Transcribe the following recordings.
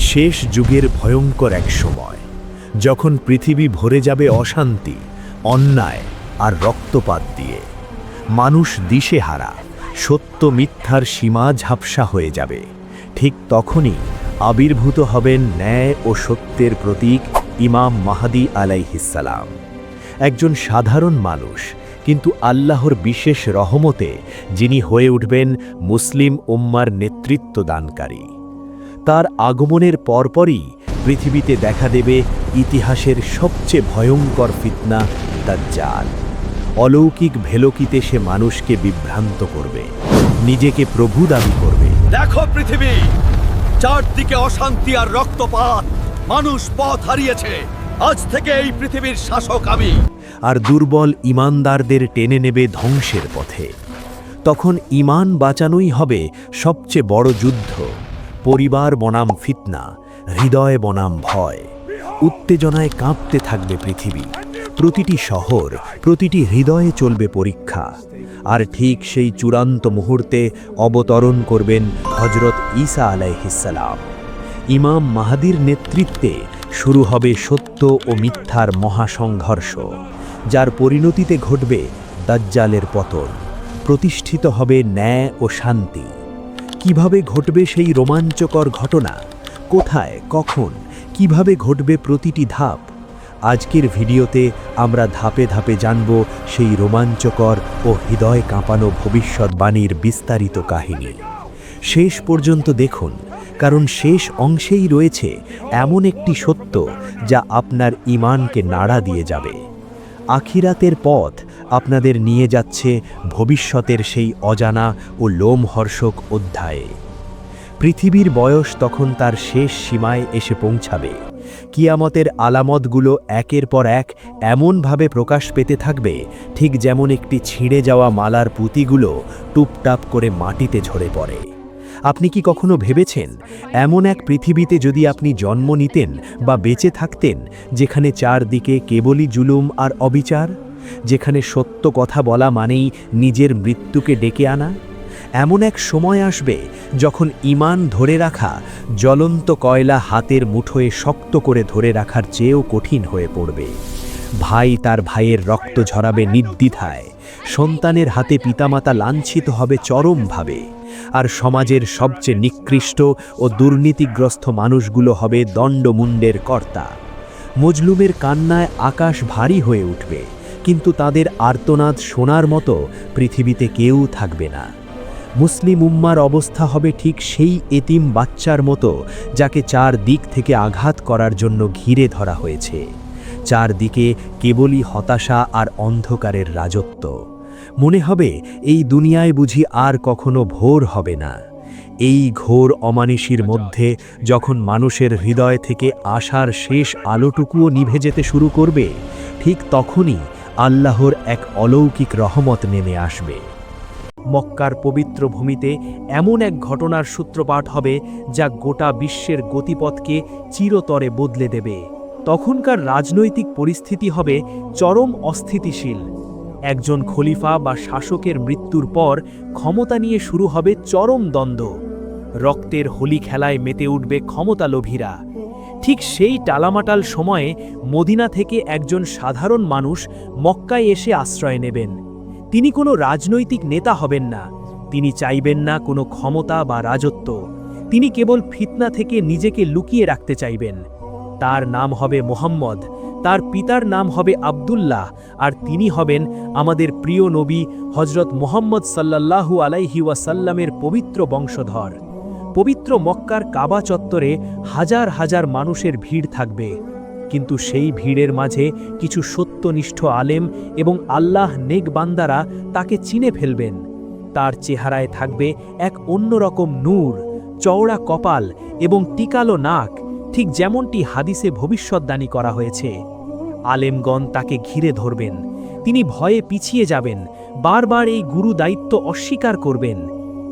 শেষ যুগের ভয়ঙ্কর এক সময়, যখন পৃথিবী ভরে যাবে অশান্তি, অন্যায় আর রক্তপাত দিয়ে। মানুষ দিশেহারা, সত্য মিথ্যার সীমা ঝাপসা হয়ে যাবে। ঠিক তখনই আবির্ভূত হবেন ন্যায় ও সত্যের প্রতীক ইমাম মাহদী আলাইহিসসালাম। একজন সাধারণ মানুষ, কিন্তু আল্লাহর বিশেষ রহমতে যিনি হয়ে উঠবেন মুসলিম উম্মার নেতৃত্ব দানকারী। তার আগমনের পরপরই পৃথিবীতে দেখা দেবে ইতিহাসের সবচেয়ে ভয়ঙ্কর ফিতনা দাজ্জাল। অলৌকিক ভেলকিতে সে মানুষকে বিভ্রান্ত করবে, নিজেকে প্রভু দাবি করবে। দেখো পৃথিবী, চারদিকে অশান্তি আর রক্তপাত, মানুষ পথ হারিয়েছে। আজ থেকে এই পৃথিবীর শাসক আমি। আর দুর্বল ইমানদারদের টেনে নেবে ধ্বংসের পথে। তখন ঈমান বাঁচানোই হবে সবচেয়ে বড় যুদ্ধ। পরিবার বনাম ফিতনা, হৃদয় বনাম ভয়। উত্তেজনায় কাঁপতে থাকবে পৃথিবী। প্রতিটি শহর, প্রতিটি হৃদয়ে চলবে পরীক্ষা। আর ঠিক সেই চূড়ান্ত মুহূর্তে অবতরণ করবেন হযরত ঈসা আলাইহিসসালাম। ইমাম মাহদীর নেতৃত্বে শুরু হবে সত্য ও মিথ্যার মহাসংঘর্ষ, যার পরিণতিতে ঘটবে দাজ্জালের পতন। প্রতিষ্ঠিত হবে ন্যায় ও শান্তি। কিভাবে ঘটবে সেই রোমাঞ্চকর ঘটনা? কোথায়, কখন, কিভাবে ঘটবে প্রতিটি ধাপ? আজকের ভিডিওতে আমরা ধাপে ধাপে জানব সেই রোমাঞ্চকর ও হৃদয় কাঁপানো ভবিষ্যৎবাণীর বিস্তারিত কাহিনী। শেষ পর্যন্ত দেখুন, কারণ শেষ অংশেই রয়েছে এমন একটি সত্য যা আপনার ঈমানকে নাড়া দিয়ে যাবে। আখিরাতের পথ আপনাদের নিয়ে যাচ্ছে ভবিষ্যতের সেই অজানা ও লোমহর্ষক অধ্যায়ে। পৃথিবীর বয়স তখন তার শেষ সীমায় এসে পৌঁছাবে। কিয়ামতের আলামতগুলো একের পর এক এমনভাবে প্রকাশ পেতে থাকবে, ঠিক যেমন একটি ছিঁড়ে যাওয়া মালার পুঁতিগুলো টুপটাপ করে মাটিতে ঝরে পড়ে। আপনি কি কখনো ভেবেছেন, এমন এক পৃথিবীতে যদি আপনি জন্ম নিতেন বা বেঁচে থাকতেন, যেখানে চারদিকে কেবলই জুলুম আর অবিচার, যেখানে সত্য কথা বলা মানেই নিজের মৃত্যুকে ডেকে আনা? এমন এক সময় আসবে যখন ঈমান ধরে রাখা জ্বলন্ত কয়লা হাতের মুঠোয় শক্ত করে ধরে রাখার চেয়েও কঠিন হয়ে পড়বে। ভাই তার ভাইয়ের রক্ত ঝরাবে নির্দ্বিধায়, সন্তানের হাতে পিতামাতা লাঞ্ছিত হবে চরমভাবে, আর সমাজের সবচেয়ে নিকৃষ্ট ও দুর্নীতিগ্রস্ত মানুষগুলো হবে দণ্ডমুণ্ডের কর্তা। মজলুমের কান্নায় আকাশ ভারী হয়ে উঠবে, কিন্তু তাদের আর্তনাদ শোনার মতো পৃথিবীতে কেউ থাকবে না। মুসলিম উম্মার অবস্থা হবে ঠিক সেই এতিম বাচ্চার মতো, যাকে চার দিক থেকে আঘাত করার জন্য ঘিরে ধরা হয়েছে। চারদিকে কেবলই হতাশা আর অন্ধকারের রাজত্ব। মনে হবে এই দুনিয়ায় বুঝি আর কখনো ভোর হবে না। এই ঘোর অমানিশির মধ্যে যখন মানুষের হৃদয় থেকে আশার শেষ আলোটুকুও নিভে যেতে শুরু করবে, ঠিক তখনই আল্লাহর এক অলৌকিক রহমত নেমে আসবে। মক্কার পবিত্র ভূমিতে এমন এক ঘটনার সূত্রপাত হবে যা গোটা বিশ্বের গতিপথকে চিরতরে বদলে দেবে। তখনকার রাজনৈতিক পরিস্থিতি হবে চরম অস্থিতিশীল। একজন খলিফা বা শাসকের মৃত্যুর পর ক্ষমতা নিয়ে শুরু হবে চরম দ্বন্দ্ব। রক্তের হোলি খেলায় মেতে উঠবে ক্ষমতালোভীরা। ঠিক সেই টালামাটাল সময়ে মদিনা থেকে একজন সাধারণ মানুষ মক্কায় এসে আশ্রয় নেবেন। তিনি কোনো রাজনৈতিক নেতা হবেন না, তিনি চাইবেন না কোনো ক্ষমতা বা রাজত্ব। তিনি কেবল ফিতনা থেকে নিজেকে লুকিয়ে রাখতে চাইবেন। তার নাম হবে মুহাম্মদ, তার পিতার নাম হবে আব্দুল্লাহ, আর তিনি হবেন আমাদের প্রিয় নবী হযরত মুহাম্মদ সাল্লাল্লাহু আলাইহি ওয়াসাল্লামের পবিত্র বংশধর। পবিত্র মক্কার কাবা চত্বরে হাজার হাজার মানুষের ভিড় থাকবে, কিন্তু সেই ভিড়ের মাঝে কিছু সত্যনিষ্ঠ আলেম এবং আল্লাহ নেক বান্দারা তাকে চিনে ফেলবেন। তার চেহারায় থাকবে এক অন্যরকম নূর, চওড়া কপাল এবং টিকালো নাক, ঠিক যেমনটি হাদিসে ভবিষ্যদ্বাণী করা হয়েছে। আলেমগণ তাকে ঘিরে ধরবেন। তিনি ভয়ে পিছিয়ে যাবেন, বারবার এই গুরু দায়িত্ব অস্বীকার করবেন।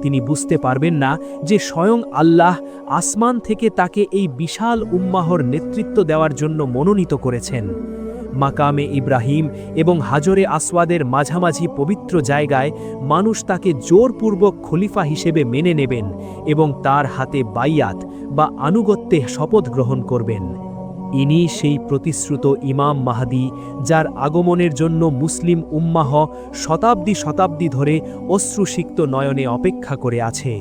তিনি বুঝতে পারবেন না যে স্বয়ং আল্লাহ আসমান থেকে তাকে এই বিশাল উম্মাহর নেতৃত্ব দেওয়ার জন্য মনোনীত করেছেন। মাকামে ইব্রাহিম এবং হাজরে আসওয়াদের মাঝামাঝি পবিত্র জায়গায় মানুষ তাকে জোরপূর্বক খলিফা হিসেবে মেনে নেবেন এবং তার হাতে বাইয়াত বা আনুগত্যে শপথ গ্রহণ করবেন। ইনি সেই প্রতিশ্রুত ইমাম মাহদী, যার আগমনের জন্য মুসলিম উম্মাহ শতাব্দী শতাব্দী ধরে অশ্রুসিক্ত নয়নে অপেক্ষা করে আছে।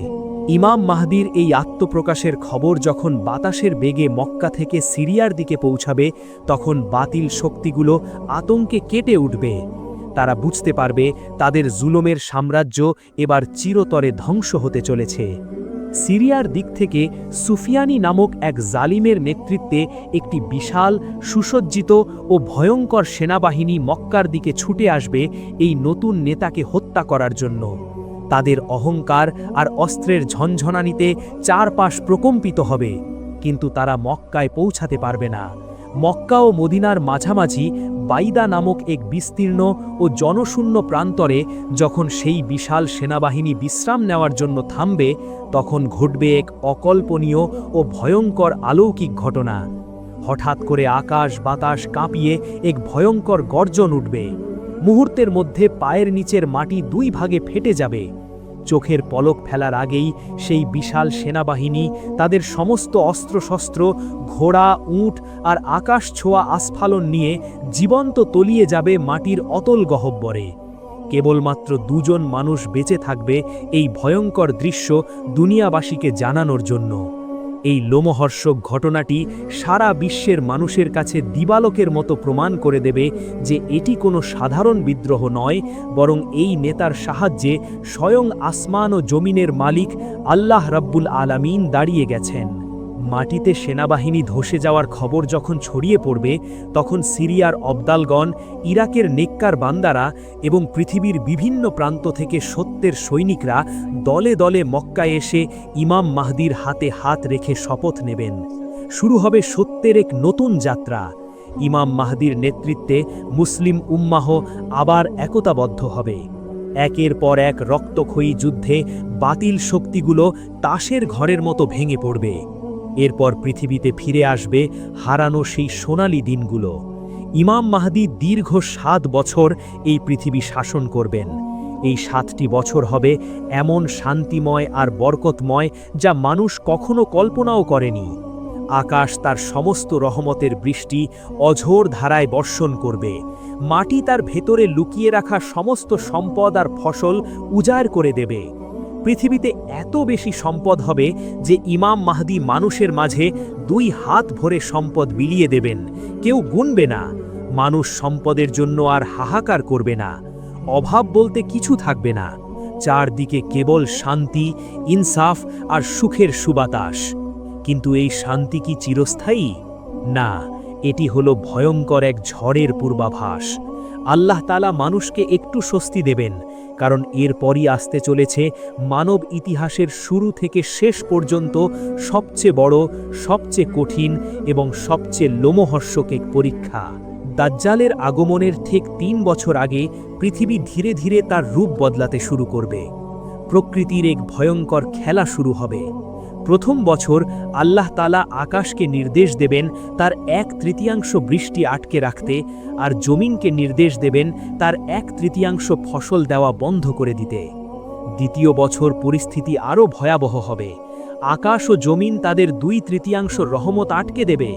ইমাম মাহদীর এই আত্মপ্রকাশের খবর যখন বাতাসের বেগে মক্কা থেকে সিরিয়ার দিকে পৌঁছাবে, তখন বাতিল শক্তিগুলো আতঙ্কে কেটে উঠবে। তারা বুঝতে পারবে তাদের জুলুমের সাম্রাজ্য এবার চিরতরে ধ্বংস হতে চলেছে। সিরিয়ার দিক থেকে সুফিয়ানি নামক এক জালিমের নেতৃত্বে একটি বিশাল, সুসজ্জিত ও ভয়ঙ্কর সেনাবাহিনী মক্কার দিকে ছুটে আসবে এই নতুন নেতাকে হত্যা করার জন্য। তাদের অহংকার আর অস্ত্রের ঝনঝনানিতে চারপাশ প্রকম্পিত হবে, কিন্তু তারা মক্কায় পৌঁছাতে পারবে না। মক্কা ও মদিনার মাঝামাঝি বাইদা নামক এক বিস্তীর্ণ ও জনশূন্য প্রান্তরে যখন সেই বিশাল সেনাবাহিনী বিশ্রাম নেওয়ার জন্য থামবে, তখন ঘটবে এক অকল্পনীয় ও ভয়ঙ্কর অলৌকিক ঘটনা। হঠাৎ করে আকাশ বাতাস কাঁপিয়ে এক ভয়ঙ্কর গর্জন উঠবে। মুহূর্তের মধ্যে পায়ের নিচের মাটি দুই ভাগে ফেটে যাবে। চোখের পলক ফেলার আগেই সেই বিশাল সেনাবাহিনী তাদের সমস্ত অস্ত্রশস্ত্র, ঘোড়া, উট আর আকাশ ছোঁয়া আস্ফালন নিয়ে জীবন্ত তলিয়ে যাবে মাটির অতল গহ্বরে। কেবলমাত্র দুজন মানুষ বেঁচে থাকবে এই ভয়ঙ্কর দৃশ্য দুনিয়াবাসীকে জানানোর জন্য। এই লোমহর্ষক ঘটনাটি সারা বিশ্বের মানুষের কাছে দিবালোকের মতো প্রমাণ করে দেবে যে এটি কোনো সাধারণ বিদ্রোহ নয়, বরং এই নেতার সাহায্যে স্বয়ং আসমান ও জমিনের মালিক আল্লাহ রাব্বুল আলামিন দাঁড়িয়ে গেছেন। মাটিতে সেনাবাহিনী ধসে যাওয়ার খবর যখন ছড়িয়ে পড়বে, তখন সিরিয়ার অবদালগণ, ইরাকের নেককার বান্দারা এবং পৃথিবীর বিভিন্ন প্রান্ত থেকে সত্যের সৈনিকরা দলে দলে মক্কায় এসে ইমাম মাহদীর হাতে হাত রেখে শপথ নেবেন। শুরু হবে সত্যের এক নতুন যাত্রা। ইমাম মাহদীর নেতৃত্বে মুসলিম উম্মাহ আবার একতাবদ্ধ হবে। একের পর এক রক্তক্ষয়ী যুদ্ধে বাতিল শক্তিগুলো তাসের ঘরের মতো ভেঙে পড়বে। এরপর পৃথিবীতে ফিরে আসবে হারানো সেই সোনালী দিনগুলো। ইমাম মাহদী দীর্ঘ 7 বছর এই পৃথিবী শাসন করবেন। এই 7টি বছর হবে এমন শান্তিময় আর বরকতময় যা মানুষ কখনো কল্পনাও করেনি। আকাশ তার সমস্ত রহমতের বৃষ্টি অঝোর ধারায় বর্ষণ করবে। মাটি তার ভেতরে লুকিয়ে রাখা সমস্ত সম্পদ আর ফসল উজাড় করে দেবে। পৃথিবীতে এত বেশি সম্পদ হবে যে ইমাম মাহদী মানুষের মাঝে 2 হাত ভরে সম্পদ বিলিয়ে দেবেন। কেউ গুনবে না। মানুষ সম্পদের জন্য আর হাহাকার করবে না। অভাব বলতে কিছু থাকবে না। চারদিকে কেবল শান্তি, ইনসাফ আর সুখের সুবাতাস। কিন্তু এই শান্তি কি চিরস্থায়ী? না, এটি হলো ভয়ঙ্কর এক ঝড়ের পূর্বাভাস। আল্লাহ তাআলা মানুষকে একটু স্বস্তি দেবেন, কারণ এরপরই আসতে চলেছে মানব ইতিহাসের শুরু থেকে শেষ পর্যন্ত সবচেয়ে বড়, সবচেয়ে কঠিন এবং সবচেয়ে লোমহর্ষক এক পরীক্ষা। দাজ্জালের আগমনের ঠিক 3 বছর আগে পৃথিবী ধীরে ধীরে তার রূপ বদলাতে শুরু করবে। প্রকৃতির এক ভয়ঙ্কর খেলা শুরু হবে। প্রথম বছর আল্লাহ তাআলা আকাশকে নির্দেশ দেবেন তার 1/3 বৃষ্টি আটকে রাখতে, আর জমিনকে নির্দেশ দেবেন তার 1/3 ফসল দেওয়া বন্ধ করে দিতে। দ্বিতীয় বছর পরিস্থিতি আরও ভয়াবহ হবে। আকাশ ও জমিন তাদের 2/3 রহমত আটকে দেবে।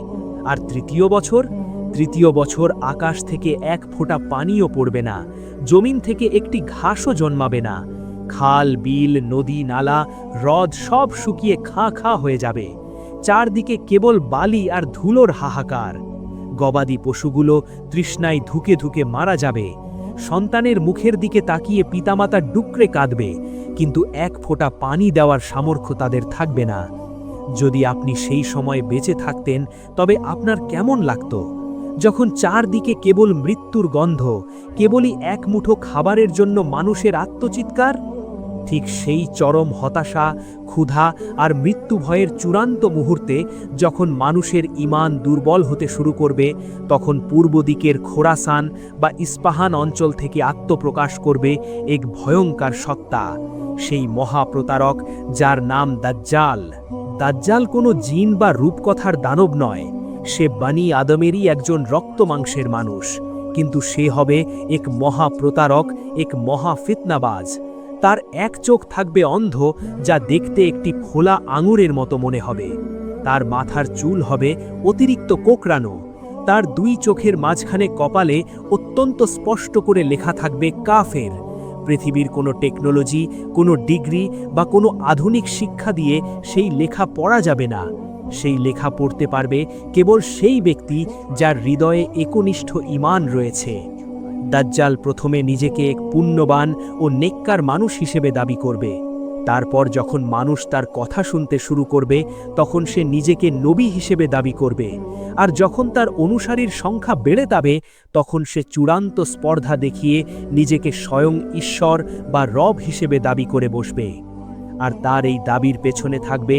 আর তৃতীয় বছর আকাশ থেকে 1 ফোঁটা পানিও পড়বে না, জমিন থেকে একটি ঘাসও জন্মাবে না। খাল, বিল, নদী, নালা, হ্রদ সব শুকিয়ে খাঁ হয়ে যাবে। চারদিকে কেবল বালি আর ধুলোর হাহাকার। গবাদি পশুগুলো তৃষ্ণায় ধুকে ধুকে মারা যাবে। সন্তানের মুখের দিকে তাকিয়ে পিতামাতা ডুকরে কাঁদবে, কিন্তু 1 ফোঁটা পানি দেওয়ার সামর্থ্য তাদের থাকবে না। যদি আপনি সেই সময় বেঁচে থাকতেন, তবে আপনার কেমন লাগতো? যখন চারদিকে কেবল মৃত্যুর গন্ধ, কেবলই 1 মুঠো খাবারের জন্য মানুষের আত্মচিৎকার। ঠিক সেই চরম হতাশা, ক্ষুধা আর মৃত্যু ভয়ের চূড়ান্ত মুহূর্তে যখন মানুষের ঈমান দুর্বল হতে শুরু করবে, তখন পূর্ব দিকের খোরাসান বা ইস্পাহান অঞ্চল থেকে আত্মপ্রকাশ করবে এক ভয়ঙ্কর সত্তা, সেই মহাপ্রতারক যার নাম দাজ্জাল। দাজ্জাল কোনো জিন বা রূপকথার দানব নয়। সে বানি আদমেরই একজন রক্ত মাংসের মানুষ, কিন্তু সে হবে এক মহা প্রতারক, এক মহা ফিতনাবাজ। তার এক চোখ থাকবে অন্ধ, যা দেখতে একটি ফোলা আঙুরের মতো মনে হবে। তার মাথার চুল হবে অতিরিক্ত কোকড়ানো। তার দুই চোখের মাঝখানে কপালে অত্যন্ত স্পষ্ট করে লেখা থাকবে কাফের। পৃথিবীর কোনো টেকনোলজি, কোনো ডিগ্রি বা কোনো আধুনিক শিক্ষা দিয়ে সেই লেখা পড়া যাবে না। সেই লেখা পড়তে পারবে কেবল সেই ব্যক্তি যার হৃদয়ে একনিষ্ঠ ঈমান রয়েছে। দাজ্জাল প্রথমে নিজেকে এক পুণ্যবান ও নেককার মানুষ হিসেবে দাবি করবে। তারপর যখন মানুষ তার কথা শুনতে শুরু করবে, তখন সে নিজেকে নবী হিসেবে দাবি করবে। আর যখন তার অনুসারীর সংখ্যা বেড়ে যাবে, তখন সে চূড়ান্ত স্পর্ধা দেখিয়ে নিজেকে স্বয়ং ঈশ্বর বা রব হিসেবে দাবি করে বসবে। আর তার এই দাবির পেছনে থাকবে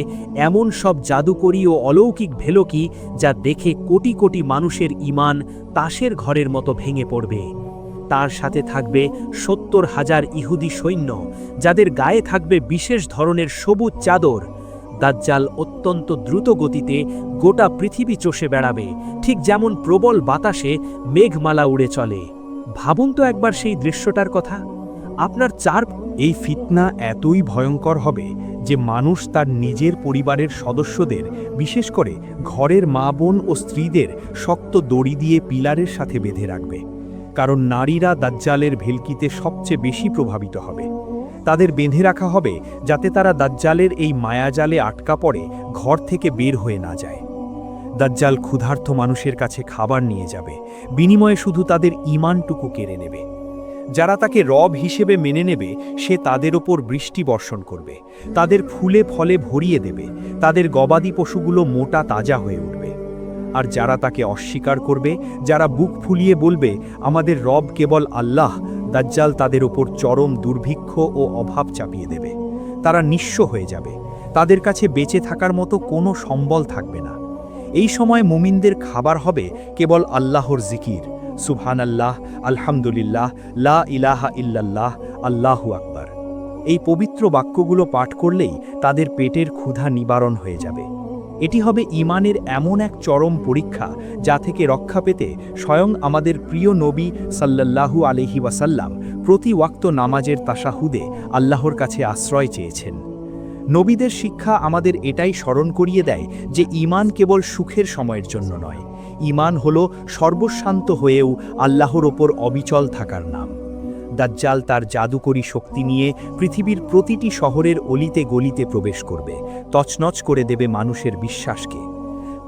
এমন সব জাদুকরী ও অলৌকিক ভেলকি, যা দেখে কোটি কোটি মানুষের ঈমান তাসের ঘরের মতো ভেঙে পড়বে। তার সাথে থাকবে ৭০,০০০ ইহুদি সৈন্য, যাদের গায়ে থাকবে বিশেষ ধরনের সবুজ চাদর। দাজ্জাল অত্যন্ত দ্রুত গতিতে গোটা পৃথিবী চষে বেড়াবে, ঠিক যেমন প্রবল বাতাসে মেঘমালা উড়ে চলে। ভাবুন তো একবার সেই দৃশ্যটার কথা। আপনার এই ফিতনা এতই ভয়ঙ্কর হবে যে মানুষ তার নিজের পরিবারের সদস্যদের, বিশেষ করে ঘরের মা বোন ও স্ত্রীদের শক্ত দড়ি দিয়ে পিলারের সাথে বেঁধে রাখবে। কারণ নারীরা দাজ্জালের ভেলকিতে সবচেয়ে বেশি প্রভাবিত হবে। তাদের বেঁধে রাখা হবে যাতে তারা দাজ্জালের এই মায়াজালে আটকা পড়ে ঘর থেকে বের হয়ে না যায়। দাজ্জাল ক্ষুধার্ত মানুষের কাছে খাবার নিয়ে যাবে, বিনিময়ে শুধু তাদের ঈমানটুকু কেড়ে নেবে। যারা তাকে রব হিসেবে মেনে নেবে, সে তাদের ওপর বৃষ্টি বর্ষণ করবে, তাদের ফুলে ফলে ভরিয়ে দেবে, তাদের গবাদি পশুগুলো মোটা তাজা হয়ে উঠবে। আর যারা তাকে অস্বীকার করবে, যারা বুক ফুলিয়ে বলবে আমাদের রব কেবল আল্লাহ, দাজ্জাল তাদের ওপর চরম দুর্ভিক্ষ ও অভাব চাপিয়ে দেবে। তারা নিঃস্ব হয়ে যাবে, তাদের কাছে বেঁচে থাকার মতো কোনো সম্বল থাকবে না। এই সময় মুমিনদের খাবার হবে কেবল আল্লাহর জিকির, সুবহানাল্লাহ, আলহামদুলিল্লাহ, লা ইলাহা ইল্লাল্লাহ, আল্লাহু আকবার। এই পবিত্র বাক্যগুলো পাঠ করলেই তাদের পেটের ক্ষুধা নিবারণ হয়ে যাবে। এটি হবে ঈমানের এমন এক চরম পরীক্ষা, যা থেকে রক্ষা পেতে স্বয়ং আমাদের প্রিয় নবী সাল্লাল্লাহু আলাইহি ওয়াসাল্লাম প্রতি ওয়াক্ত নামাজের তাশাহুদে আল্লাহর কাছে আশ্রয় চেয়েছেন। নবীদের শিক্ষা আমাদের এটাই স্মরণ করিয়ে দেয় যে ঈমান কেবল সুখের সময়ের জন্য নয়, ঈমান হল সর্বশান্ত হয়েও আল্লাহর ওপর অবিচল থাকার নাম। দাজ্জাল তার জাদুকরী শক্তি নিয়ে পৃথিবীর প্রতিটি শহরের অলিতে গলিতে প্রবেশ করবে, তছনছ করে দেবে মানুষের বিশ্বাসকে।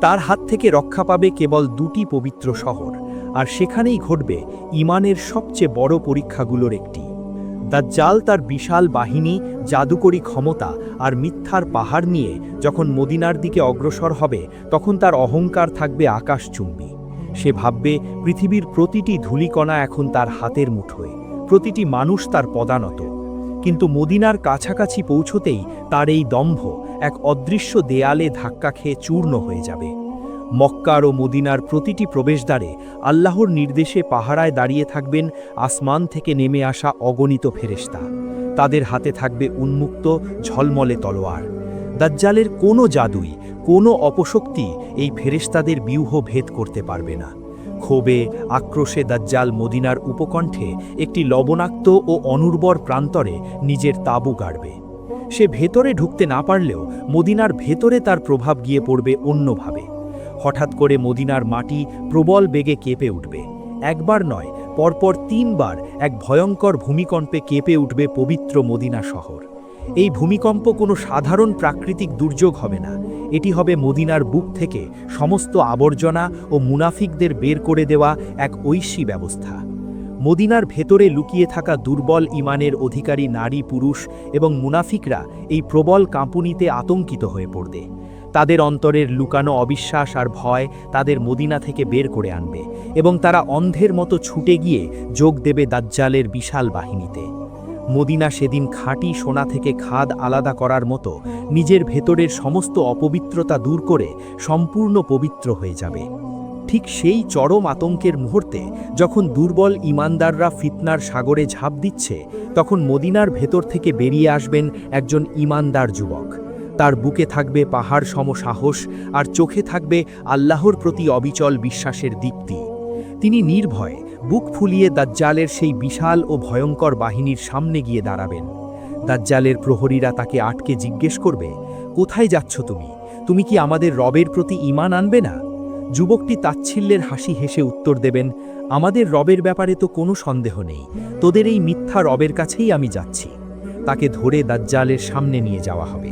তার হাত থেকে রক্ষা পাবে কেবল দুটি পবিত্র শহর, আর সেখানেই ঘটবে ঈমানের সবচেয়ে বড় পরীক্ষাগুলোর একটি। দাজ্জাল তার বিশাল বাহিনী, জাদুকরী ক্ষমতা আর মিথ্যার পাহাড় নিয়ে যখন মদিনার দিকে অগ্রসর হবে, তখন তার অহংকার থাকবে আকাশচুম্বী। সে ভাববে পৃথিবীর প্রতিটি ধূলিকণা এখন তার হাতের মুঠোয়, প্রতিটি মানুষ তার পদানত। কিন্তু মদিনার কাছাকাছি পৌঁছতেই তার এই দম্ভ এক অদৃশ্য দেয়ালে ধাক্কা খেয়ে চূর্ণ হয়ে যাবে। মক্কার ও মদিনার প্রতিটি প্রবেশদ্বারে আল্লাহর নির্দেশে পাহারায় দাঁড়িয়ে থাকবেন আসমান থেকে নেমে আসা অগণিত ফেরেশতা। তাদের হাতে থাকবে উন্মুক্ত ঝলমলে তলোয়ার। দাজ্জালের কোনো জাদুই, কোনো অপশক্তি এই ফেরেশতাদের ব্যূহ ভেদ করতে পারবে না। ক্ষোভে আক্রোশে দাজ্জাল মদিনার উপকণ্ঠে একটি লবণাক্ত ও অনুর্বর প্রান্তরে নিজের তাঁবু গাড়বে। সে ভেতরে ঢুকতে না পারলেও মদিনার ভেতরে তার প্রভাব গিয়ে পড়বে অন্যভাবে। হঠাৎ করে মদিনার মাটি প্রবল বেগে কেঁপে উঠবে। একবার নয়, পরপর ৩ বার এক ভয়ঙ্কর ভূমিকম্পে কেঁপে উঠবে পবিত্র মদিনা শহর। এই ভূমিকম্প কোনো সাধারণ প্রাকৃতিক দুর্যোগ হবে না, এটি হবে মদিনার বুক থেকে সমস্ত আবর্জনা ও মুনাফিকদের বের করে দেওয়া এক ঐশী ব্যবস্থা। মদিনার ভেতরে লুকিয়ে থাকা দুর্বল ঈমানের অধিকারী নারী, পুরুষ এবং মুনাফিকরা এই প্রবল কাঁপুনিতে আতঙ্কিত হয়ে পড়বে। তাদের অন্তরের লুকানো অবিশ্বাস আর ভয় তাদের মদিনা থেকে বের করে আনবে, এবং তারা অন্ধের মতো ছুটে গিয়ে যোগ দেবে দাজ্জালের বিশাল বাহিনীতে। মদিনা সেদিন খাঁটি সোনা থেকে খাদ আলাদা করার মতো নিজের ভেতরের সমস্ত অপবিত্রতা দূর করে সম্পূর্ণ পবিত্র হয়ে যাবে। ঠিক সেই চরম আতঙ্কের মুহূর্তে যখন দুর্বল ঈমানদাররা ফিতনার সাগরে ঝাঁপ দিচ্ছে, তখন মদিনার ভেতর থেকে বেরিয়ে আসবেন একজন ঈমানদার যুবক। তার বুকে থাকবে পাহাড় সম সাহস আর চোখে থাকবে আল্লাহর প্রতি অবিচল বিশ্বাসের দীপ্তি। তিনি নির্ভয়ে বুক ফুলিয়ে দাজ্জালের সেই বিশাল ও ভয়ঙ্কর বাহিনীর সামনে গিয়ে দাঁড়াবেন। দাজ্জালের প্রহরীরা তাকে আটকে জিজ্ঞেস করবে, কোথায় যাচ্ছ তুমি? তুমি কি আমাদের রবের প্রতি ঈমান আনবে না? যুবকটি তাচ্ছিল্যের হাসি হেসে উত্তর দেবেন, আমাদের রবের ব্যাপারে তো কোনো সন্দেহ নেই, তোদের এই মিথ্যা রবের কাছেই আমি যাচ্ছি। তাকে ধরে দাজ্জালের সামনে নিয়ে যাওয়া হবে।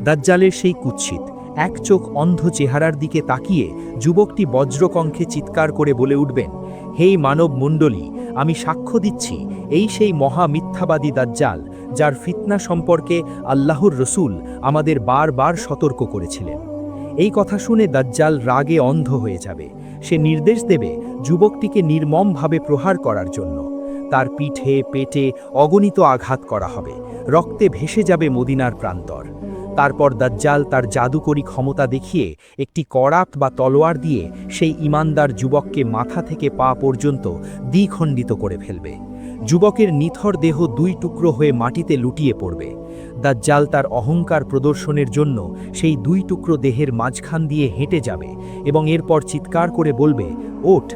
দাজ্জালের সেই কুৎসিত এক চোখ অন্ধ চেহারার দিকে তাকিয়ে যুবকটি বজ্রকণ্ঠে চিৎকার করে বলে উঠবেন, হেই মানব মণ্ডলী, আমি সাক্ষ্য দিচ্ছি এই সেই মহা মিথ্যাবাদী দাজ্জাল, যার ফিতনা সম্পর্কে আল্লাহর রসুল আমাদের বারবার সতর্ক করেছিলেন। এই কথা শুনে দাজ্জাল রাগে অন্ধ হয়ে যাবে। সে নির্দেশ দেবে যুবকটিকে নির্মমভাবে প্রহার করার জন্য। তার পিঠে পেটে অগণিত আঘাত করা হবে, রক্তে ভেসে যাবে মদিনার প্রান্তর। তারপর দাজ্জাল তার জাদুকরী ক্ষমতা দেখিয়ে একটি করাত বা তলোয়ার দিয়ে সেই ঈমানদার যুবককে মাথা থেকে পা পর্যন্ত দ্বিখণ্ডিত করে ফেলবে। যুবকের নিথর দেহ দুই টুকরো হয়ে মাটিতে লুটিয়ে পড়বে। দাজ্জাল তার অহংকার প্রদর্শনের জন্য সেই দুই টুকরো দেহের মাঝখান দিয়ে হেঁটে যাবে এবং এরপর চিৎকার করে বলবে, ওঠ!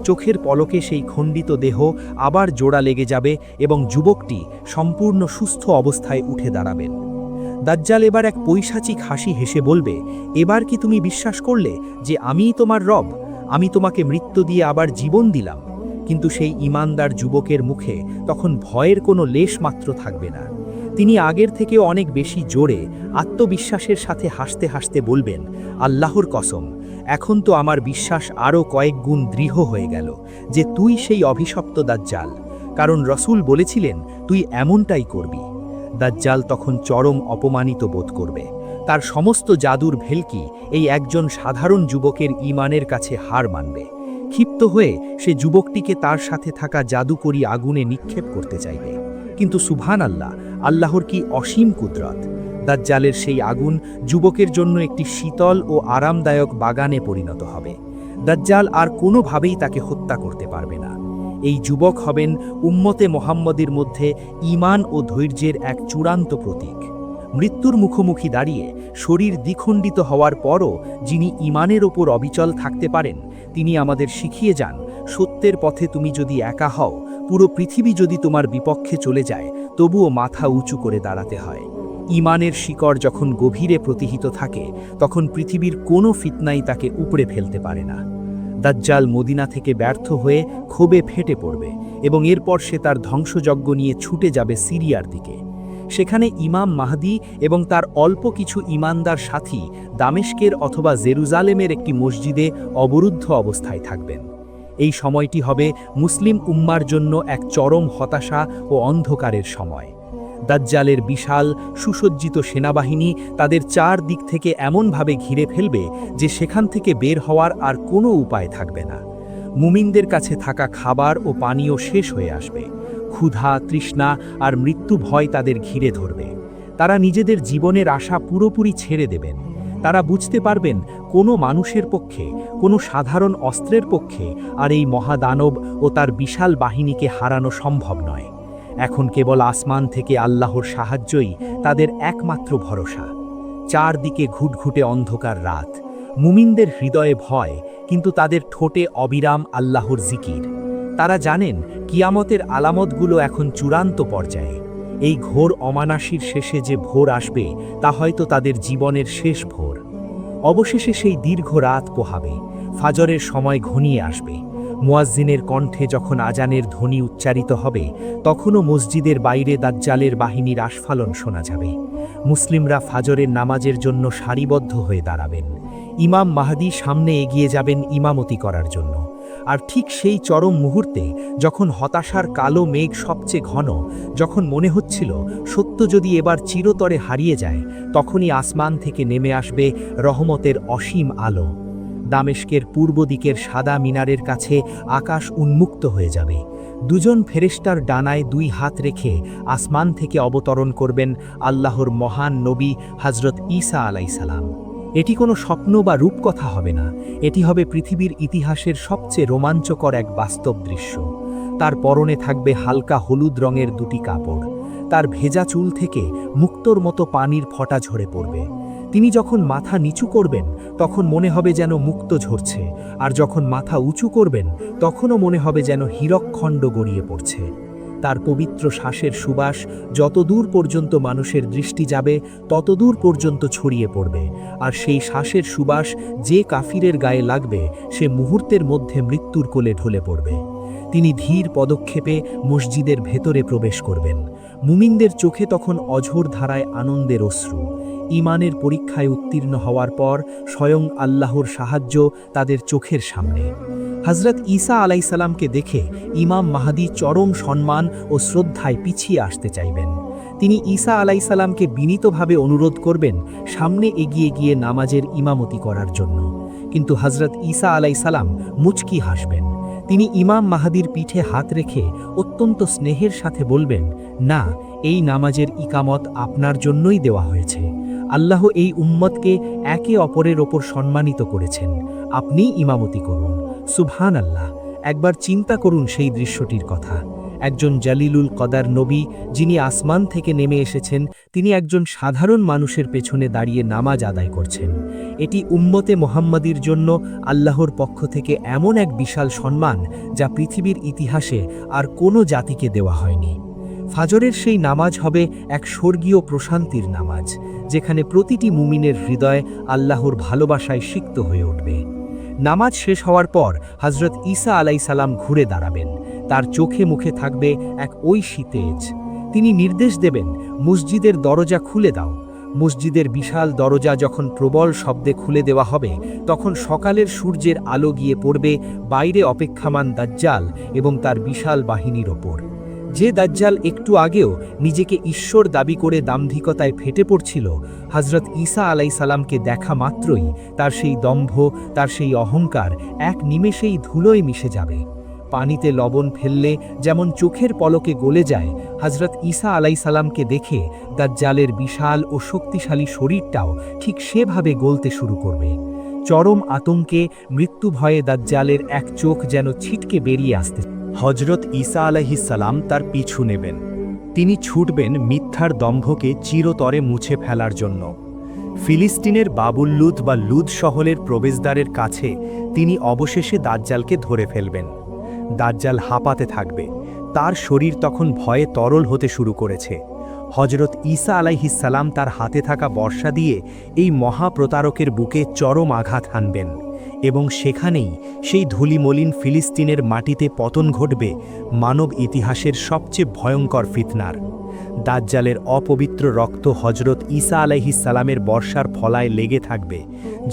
চোখের পলকে সেই খণ্ডিত দেহ আবার জোড়া লেগে যাবে এবং যুবকটি সম্পূর্ণ সুস্থ অবস্থায় উঠে দাঁড়াবেন। দাজ্জাল এবার এক পৈশাচিক হাসি হেসে বলবে, এবার কি তুমি বিশ্বাস করলে যে আমিই তোমার রব? আমি তোমাকে মৃত্যু দিয়ে আবার জীবন দিলাম। কিন্তু সেই ঈমানদার যুবকের মুখে তখন ভয়ের কোনো লেশ মাত্র থাকবে না। তিনি আগের থেকে অনেক বেশি জোরে আত্মবিশ্বাসের সাথে হাসতে হাসতে বলবেন, আল্লাহর কসম, এখন তো আমার বিশ্বাস আরও কয়েক গুণ দৃঢ় হয়ে গেল যে তুই সেই অভিশপ্ত দাজ্জাল, কারণ রসুল বলেছিলেন তুই এমনটাই করবি। দাজ্জাল তখন চরম অপমানিত বোধ করবে। তার সমস্ত জাদুর ভেলকি এই একজন সাধারণ যুবকের ঈমানের কাছে হার মানবে। ক্ষিপ্ত হয়ে সে যুবকটিকে তার সাথে থাকা জাদুকরী আগুনে নিক্ষেপ করতে চাইবে। কিন্তু সুবহানাল্লাহ, আল্লাহর কি অসীম কুদরত! দাজ্জালের সেই আগুন যুবকের জন্য একটি শীতল ও আরামদায়ক বাগানে পরিণত হবে। দাজ্জাল আর কোনোভাবেই তাকে হত্যা করতে পারবে না। এই যুবক হবেন উম্মতে মোহাম্মদের মধ্যে ঈমান ও ধৈর্যের এক চূড়ান্ত প্রতীক। মৃত্যুর মুখোমুখি দাঁড়িয়ে শরীর দ্বিখণ্ডিত হওয়ার পরও যিনি ঈমানের ওপর অবিচল থাকতে পারেন, তিনি আমাদের শিখিয়ে যান, সত্যের পথে তুমি যদি একা হও, পুরো পৃথিবী যদি তোমার বিপক্ষে চলে যায়, তবুও মাথা উঁচু করে দাঁড়াতে হয়। ঈমানের শিকড় যখন গভীরে প্রতিহিত থাকে, তখন পৃথিবীর কোনো ফিতনাই তাকে উপড়ে ফেলতে পারে না। দাজ্জাল মদিনা থেকে ব্যর্থ হয়ে ক্ষোভে ফেটে পড়বে এবং এরপর সে তার ধ্বংসযজ্ঞ নিয়ে ছুটে যাবে সিরিয়ার দিকে। সেখানে ইমাম মাহদী এবং তার অল্প কিছু ঈমানদার সাথী দামেস্কের অথবা জেরুজালেমের একটি মসজিদে অবরুদ্ধ অবস্থায় থাকবেন। এই সময়টি হবে মুসলিম উম্মার জন্য এক চরম হতাশা ও অন্ধকারের সময়। দাজ্জালের বিশাল সুসজ্জিত সেনাবাহিনী তাদের চার দিক থেকে এমনভাবে ঘিরে ফেলবে যে সেখান থেকে বের হওয়ার আর কোনো উপায় থাকবে না। মুমিনদের কাছে থাকা খাবার ও পানীয় শেষ হয়ে আসবে। ক্ষুধা, তৃষ্ণা আর মৃত্যু ভয় তাদের ঘিরে ধরবে। তারা নিজেদের জীবনের আশা পুরোপুরি ছেড়ে দেবেন। তারা বুঝতে পারবেন কোনো মানুষের পক্ষে, কোনো সাধারণ অস্ত্রের পক্ষে আর এই মহাদানব ও তার বিশাল বাহিনীকে হারানো সম্ভব নয়। এখন কেবল আসমান থেকে আল্লাহর সাহায্যই তাদের একমাত্র ভরসা। চারদিকে ঘুটঘুটে অন্ধকার রাত। মুমিনদের হৃদয়ে ভয়, কিন্তু তাদের ঠোঁটে অবিরাম আল্লাহর জিকির। তারা জানেন কিয়ামতের আলামতগুলো এখন চূড়ান্ত পর্যায়ে। এই ঘোর অমানাসির শেষে যে ভোর আসবে, তা হয়তো তাদের জীবনের শেষ ভোর। অবশেষে সেই দীর্ঘ রাত পোহাবে, ফাজরের সময় ঘনিয়ে আসবে। মুয়াজ্জিনের কণ্ঠে যখন আজানের ধ্বনি উচ্চারিত হবে, তখনও মসজিদের বাইরে দাজ্জালের বাহিনীর আস্ফালন শোনা যাবে। মুসলিমরা ফাজরের নামাজের জন্য সারিবদ্ধ হয়ে দাঁড়াবেন। ইমাম মাহদী সামনে এগিয়ে যাবেন ইমামতি করার জন্য। আর ঠিক সেই চরম মুহূর্তে, যখন হতাশার কালো মেঘ সবচেয়ে ঘন, যখন মনে হচ্ছিল সত্য যদি এবার চিরতরে হারিয়ে যায়, তখনই আসমান থেকে নেমে আসবে রহমতের অসীম আলো। দামেস্কের পূর্ব দিকের সাদা মিনারের কাছে আকাশ উন্মুক্ত হয়ে যাবে। দুজন ফেরেশতার ডানায় দুই হাত রেখে আসমান থেকে অবতরণ করবেন আল্লাহর মহান নবী হযরত ঈসা আলাইহিস সালাম। এটি কোনো স্বপ্ন বা রূপকথা হবে না, এটি হবে পৃথিবীর ইতিহাসের সবচেয়ে রোমাঞ্চকর এক বাস্তব দৃশ্য। তার পরনে থাকবে হালকা হলুদ রঙের 2টি কাপড়। তার ভেজা চুল থেকে মুক্তোর মতো পানির ফোঁটা ঝরে পড়বে। তিনি যখন মাথা নিচু করবেন তখন মনে হবে যেন মুক্ত ঝরছে, আর যখন মাথা উঁচু করবেন তখনও মনে হবে যেন হীরকখণ্ড গড়িয়ে পড়ছে। তার পবিত্র শ্বাসের সুবাস যতদূর পর্যন্ত মানুষের দৃষ্টি যাবে ততদূর পর্যন্ত ছড়িয়ে পড়বে, আর সেই শ্বাসের সুবাস যে কাফিরের গায়ে লাগবে সে মুহূর্তের মধ্যে মৃত্যুর কোলে ঢলে পড়বে। তিনি ধীর পদক্ষেপে মসজিদের ভেতরে প্রবেশ করবেন। মুমিনদের চোখে তখন অঝোর ধারায় আনন্দের অশ্রু। ঈমানের পরীক্ষায় উত্তীর্ণ হওয়ার পর স্বয়ং আল্লাহর সাহায্য তাদের চোখের সামনে। হযরত ঈসা আলাইসাল্লামকে দেখে ইমাম মাহদী চরম সম্মান ও শ্রদ্ধায় পিছিয়ে আসতে চাইবেন। তিনি ঈসা আলাইসাল্লামকে বিনীতভাবে অনুরোধ করবেন সামনে এগিয়ে গিয়ে নামাজের ইমামতি করার জন্য, কিন্তু হযরত ঈসা আলাইসাল্লাম মুচকি হাসবেন। তিনি ইমাম মাহদীর পিঠে হাত রেখে অত্যন্ত স্নেহের সাথে বলবেন, না, এই নামাজের ইকামত আপনার জন্যই দেওয়া হয়েছে। আল্লাহ এই উম্মতকে একে অপরের ওপর সম্মানিত করেছেন, আপনি ইমামতি করুন। সুবহানাল্লাহ! একবার চিন্তা করুন সেই দৃশ্যটির কথা। একজন জালিলুল কদার নবী, যিনি আসমান থেকে নেমে এসেছেন, তিনি একজন সাধারণ মানুষের পেছনে দাঁড়িয়ে নামাজ আদায় করছেন। এটি উম্মতে মোহাম্মদীর জন্য আল্লাহর পক্ষ থেকে এমন এক বিশাল সম্মান যা পৃথিবীর ইতিহাসে আর কোনো জাতিকে দেওয়া হয়নি। ফাজরের সেই নামাজ হবে এক স্বর্গীয় প্রশান্তির নামাজ, যেখানে প্রতিটি মুমিনের হৃদয় আল্লাহর ভালোবাসায় সিক্ত হয়ে উঠবে। নামাজ শেষ হওয়ার পর হযরত ঈসা আলাইসাল্লাম ঘুরে দাঁড়াবেন। তার চোখে মুখে থাকবে এক ঐশী তেজ। তিনি নির্দেশ দেবেন, মসজিদের দরজা খুলে দাও। মসজিদের বিশাল দরজা যখন প্রবল শব্দে খুলে দেওয়া হবে, তখন সকালের সূর্যের আলো গিয়ে পড়বে বাইরে অপেক্ষামান দাজ্জাল এবং তার বিশাল বাহিনীর ওপর। যে দাজ্জাল একটু আগেও নিজেকে ঈশ্বর দাবি করে দাম্ভিকতায় ফেটে পড়ছিল, হযরত ঈসা আলাইসাল্লামকে দেখা মাত্রই তার সেই দম্ভ, তার সেই অহংকার এক নিমেষেই ধুলোয় মিশে যাবে। পানিতে লবণ ফেললে যেমন চোখের পলকে গলে যায়, হযরত ঈসা আলাইসাল্লামকে দেখে দাজ্জালের বিশাল ও শক্তিশালী শরীরটাও ঠিক সেভাবে গলতে শুরু করবে। চরম আতঙ্কে মৃত্যু ভয়ে দাজ্জালের এক চোখ যেন ছিটকে বেরিয়ে আসতে। হযরত ঈসা আলাইহিসসালাম তার পিছু নেবেন। তিনি ছুটবেন মিথ্যার দম্ভকে চিরতরে মুছে ফেলার জন্য। ফিলিস্তিনের বাবুল লুদ বা লুদ শহরের প্রবেশদ্বারের কাছে তিনি অবশেষে দাজ্জালকে ধরে ফেলবেন। দাজ্জাল হাঁপাতে থাকবে, তার শরীর তখন ভয়ে তরল হতে শুরু করেছে। হযরত ঈসা আলাইহিসসালাম তার হাতে থাকা বর্শা দিয়ে এই মহাপ্রতারকের বুকে চরম আঘাত হানবেন, এবং সেখানেই সেই ধুলিমলিন ফিলিস্তিনের মাটিতে পতন ঘটবে মানব ইতিহাসের সবচেয়ে ভয়ঙ্কর ফিতনার। দাজ্জালের অপবিত্র রক্ত হযরত ঈসা আলাইহিসসালামের বর্শার ফলায় লেগে থাকবে,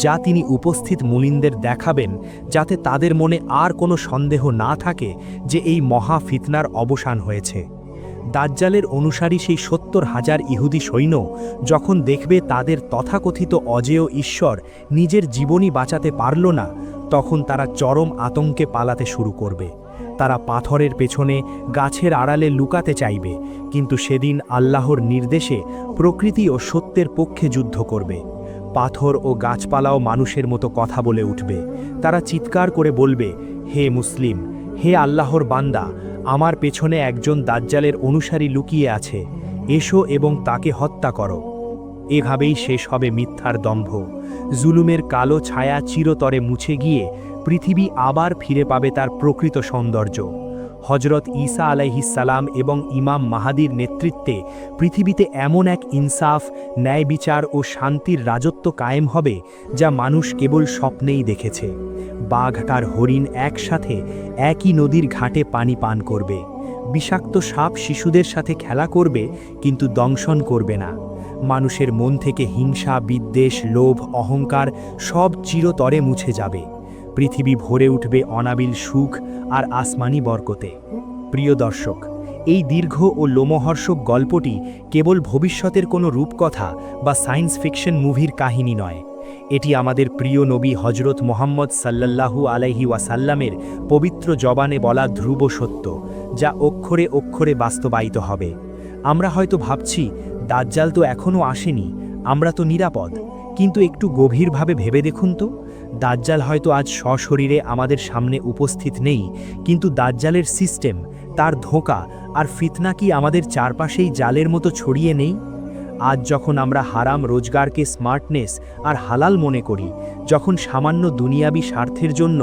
যা তিনি উপস্থিত মুমিনদের দেখাবেন, যাতে তাদের মনে আর কোনো সন্দেহ না থাকে যে এই মহা ফিতনার অবসান হয়েছে। দাজ্জালের অনুসারী সেই ৭০,০০০ ইহুদি সৈন্য যখন দেখবে তাদের তথাকথিত অজেয় ঈশ্বর নিজের জীবনই বাঁচাতে পারল না, তখন তারা চরম আতঙ্কে পালাতে শুরু করবে। তারা পাথরের পেছনে, গাছের আড়ালে লুকাতে চাইবে, কিন্তু সেদিন আল্লাহর নির্দেশে প্রকৃতি ও সত্যের পক্ষে যুদ্ধ করবে। পাথর ও গাছপালাও মানুষের মতো কথা বলে উঠবে। তারা চিৎকার করে বলবে, হে মুসলিম, হে আল্লাহর বান্দা, আমার পেছনে একজন দাজ্জালের অনুসারী লুকিয়ে আছে, এসো এবং তাকে হত্যা করো। এভাবেই শেষ হবে মিথ্যার দম্ভ। জুলুমের কালো ছায়া চিরতরে মুছে গিয়ে পৃথিবী আবার ফিরে পাবে তার প্রকৃত সৌন্দর্য। হযরত ঈসা আলাইহিসসালাম এবং ইমাম মাহাদির নেতৃত্বে পৃথিবীতে এমন এক ইনসাফ, ন্যায় বিচার ও শান্তির রাজত্ব কায়েম হবে যা মানুষ কেবল স্বপ্নেই দেখেছে। বাঘ আর হরিণ একসাথে একই নদীর ঘাটে পানি পান করবে। বিষাক্ত সাপ শিশুদের সাথে খেলা করবে, কিন্তু দংশন করবে না। মানুষের মন থেকে হিংসা, বিদ্বেষ, লোভ, অহংকার সব চিরতরে মুছে যাবে। পৃথিবী ভরে উঠবে অনাবিল সুখ আর আসমানি বরকতে। প্রিয় দর্শক, এই দীর্ঘ ও লোমহর্ষক গল্পটি কেবল ভবিষ্যতের কোনো রূপকথা বা সায়েন্স ফিকশন মুভির কাহিনী নয়। এটি আমাদের প্রিয় নবী হযরত মুহাম্মদ সাল্লাল্লাহু আলাইহি ওয়াসাল্লামের পবিত্র জবানে বলা ধ্রুব সত্য, যা অক্ষরে অক্ষরে বাস্তবায়িত হবে। আমরা হয়তো ভাবছি, দাজ্জাল তো এখনও আসেনি, আমরা তো নিরাপদ। কিন্তু একটু গভীরভাবে ভেবে দেখুন তো, দাজ্জাল হয়তো আজ সশরীরে আমাদের সামনে উপস্থিত নেই, কিন্তু দাজ্জালের সিস্টেম, তার ধোঁকা আর ফিতনা কি আমাদের চারপাশেই জালের মতো ছড়িয়ে নেই? আজ যখন আমরা হারাম রোজগারকে স্মার্টনেস আর হালাল মনে করি, যখন সামান্য দুনিয়াবি স্বার্থের জন্য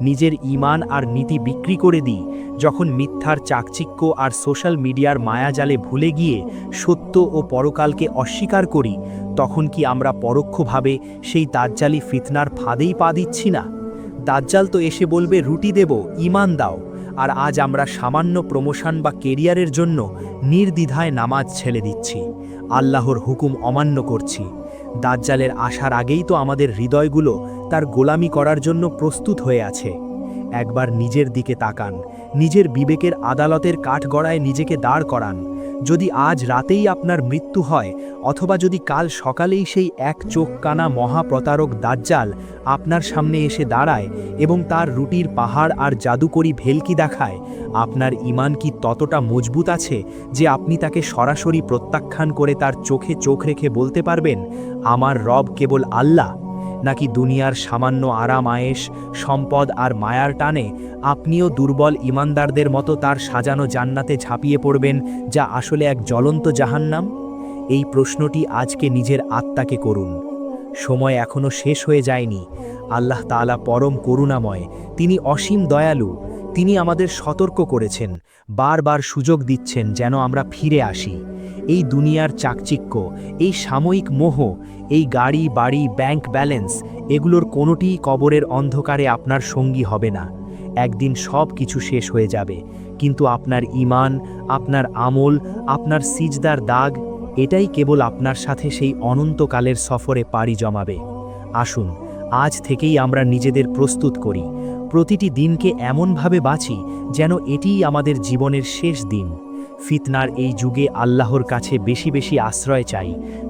নিজের ঈমান আর নীতি বিক্রি করে দিই, যখন মিথ্যার চাকচিক্য আর সোশ্যাল মিডিয়ার মায়াজালে ভুলে গিয়ে সত্য ও পরকালকে অস্বীকার করি, তখন কি আমরা পরোক্ষভাবে সেই দাজ্জালি ফিতনার ফাঁদেই পা দিচ্ছি না? দাজ্জাল তো এসে বলবে রুটি দেব, ঈমান দাও, আর আজ আমরা সামান্য প্রমোশন বা কেরিয়ারের জন্য নির্দ্বিধায় নামাজ ছেড়ে দিচ্ছি, আল্লাহর হুকুম অমান্য করছি। দাজ্জালের আসার আগেই তো আমাদের হৃদয়গুলো তার গোলামি করার জন্য প্রস্তুত হয়ে আছে। একবার নিজের দিকে তাকান, নিজের বিবেকের আদালতের কাঠগড়ায় নিজেকে দাঁড় করান। যদি আজ রাতেই আপনার মৃত্যু হয়, অথবা যদি কাল সকালেই সেই এক চোখ কানা মহাপ্রতারক দাজ্জাল আপনার সামনে এসে দাঁড়ায় এবং তার রুটির পাহাড় আর জাদুকরি ভেলকি দেখায়, আপনার ঈমান কি ততটা মজবুত আছে যে আপনি তাকে সরাসরি প্রত্যাখ্যান করে তার চোখে চোখ রেখে বলতে পারবেন, আমার রব কেবল আল্লাহ? নাকি দুনিয়ার সামান্য আরাম আয়েশ, সম্পদ আর মায়ার টানে আপনিও দুর্বল ঈমানদারদের মতো তার সাজানো জান্নাতে ঝাঁপিয়ে পড়বেন, যা আসলে এক জ্বলন্ত জাহান্নাম? এই প্রশ্নটি আজকে নিজের আত্মাকে করুন। সময় এখনো শেষ হয়ে যায়নি। আল্লাহ তাআলা পরম করুণাময়, তিনি অসীম দয়ালু। তিনি আমাদের সতর্ক করেছেন, বারবার সুযোগ দিচ্ছেন যেন আমরা ফিরে আসি। এই দুনিয়ার চাকচিক্য, এই সাময়িক মোহ, এই গাড়ি বাড়ি ব্যাংক ব্যালেন্স, এগুলোর কোনোটিই কবরের অন্ধকারে আপনার সঙ্গী হবে না। একদিন সব কিছু শেষ হয়ে যাবে, কিন্তু আপনার ঈমান, আপনার আমল, আপনার সিজদার দাগ, এটাই কেবল আপনার সাথে সেই অনন্তকালের সফরে পাড়ি জমাবে। আসুন আজ থেকেই আমরা নিজেদের প্রস্তুত করি, প্রতিটি দিনকে এমনভাবে বাঁচি যেন এটিই আমাদের জীবনের শেষ দিন। ফিতনার এই যুগে আল্লাহর কাছে বেশি বেশি আশ্রয় চাই।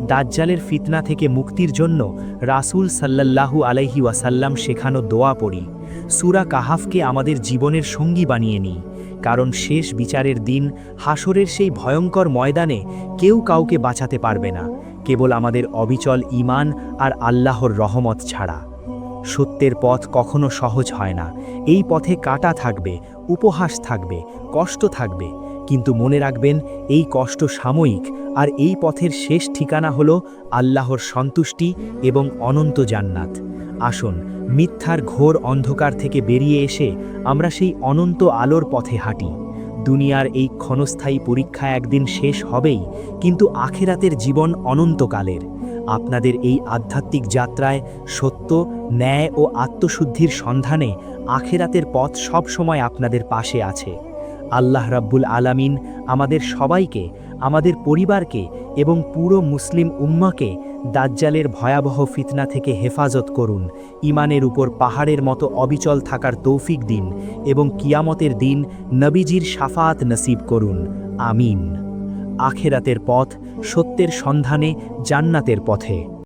দাজ্জালের ফিতনা থেকে মুক্তির জন্য রাসূল সাল্লাল্লাহু আলাইহি ওয়াসাল্লাম শেখানো দোয়া পড়ি। সূরা কাহাফকে আমাদের জীবনের সঙ্গী বানিয়ে নিই, কারণ শেষ বিচারের দিন, হাসরের সেই ভয়ঙ্কর ময়দানে কেউ কাউকে বাঁচাতে পারবে না, কেবল আমাদের অবিচল ঈমান আর আল্লাহর রহমত ছাড়া। সত্যের পথ কখনো সহজ হয় না। এই পথে কাঁটা থাকবে, উপহাস থাকবে, কষ্ট থাকবে, কিন্তু মনে রাখবেন এই কষ্ট সাময়িক, আর এই পথের শেষ ঠিকানা হলো আল্লাহর সন্তুষ্টি এবং অনন্ত জান্নাত। আসুন মিথ্যার ঘোর অন্ধকার থেকে বেরিয়ে এসে আমরা সেই অনন্ত আলোর পথে হাঁটি। দুনিয়ার এই ক্ষণস্থায়ী পরীক্ষা একদিন শেষ হবেই, কিন্তু আখিরাতের জীবন অনন্তকালের। আপনাদের এই আধ্যাত্মিক যাত্রায় সত্য, ন্যায় ও আত্মশুদ্ধির সন্ধানে আখিরাতের পথ সবসময় আপনাদের পাশে আছে। আল্লাহ রাব্বুল আলামিন আমাদের সবাইকে, আমাদের পরিবারকে এবং পুরো মুসলিম উম্মাকে দাজ্জালের ভয়াবহ ফিতনা থেকে হেফাজত করুন। ঈমানের উপর পাহাড়ের মতো অবিচল থাকার তৌফিক দিন এবং কিয়ামতের দিন নবীজির শাফাত নসিব করুন। আমিন। আখিরাতের পথ, সত্যের সন্ধানে জান্নাতের পথে।